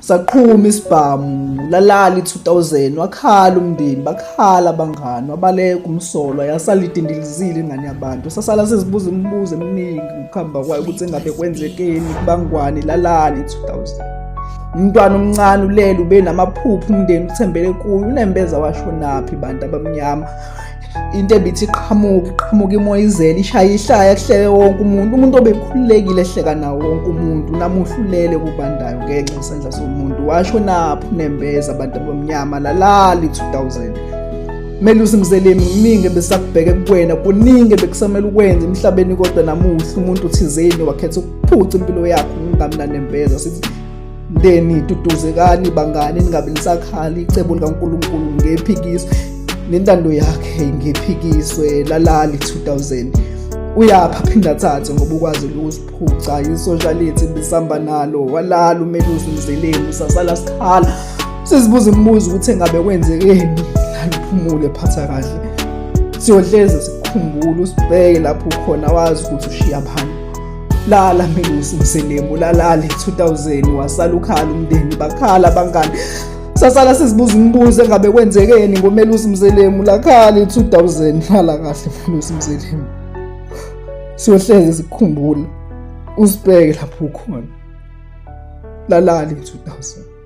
Saqhuma isibhamu lalala i-2000 wakhala umndeni bakhala abangani wabaleka umsolwa yasala idindilizile ingane yabantu sasala sizibuza imibuzo eminingi ukuhamba kwayo ukuthi engabe kwenzekeni kubangwani lalala i-2000 umntwana omncane ulele ube namaphupho umndeni uthembele kuyo unembeza washonaphi bantu abamnyama into ebithi iqhamuka imoya izele ishaya ihlaya kuhleke wonke umuntu obekhululekile ehleka nawo wonke umuntu namuhla ulele kubandayo ngenxa yesandla somuntu washonaphi unembeza abantu abamnyama lalala i-2000 Melusi mzeleni kuningi besakubheke kuwena kuningi bekusamela ukwenza emhlabeni kodwa namuhla umuntu uthizeni wakhetha ukuphuca impilo yakho ngamnanembeza sithi ndeni tutuzekani bangani ningabe nisakhali icebo likaNkulunkulu ngephikiso nentando yakhe ngephikiswe lalali 2000 uyapha phinda thathe ngoba ukwazi ukusiphuca isociality bisamba nalo walala uMelusi mzeleni sasala sikhala sizibuza imibuzo ukuthi engabe kwenzekeni laliphumule phatha kahle siyohleze sikukhumbula usibheke lapho ukhona wazi ukuthi ushiya abantu lala Melusi mzeleni lalali 2000 wasala ukhala umndeni bakhala abangani sasala sizibuza imibuzo engabe kwenzekeni ngoMelusi mzeleni lakhala i-2000 hala kahle Melusi mzeleni siyohleze sikukhumbula usibheke lapho ukhona lalali i-2000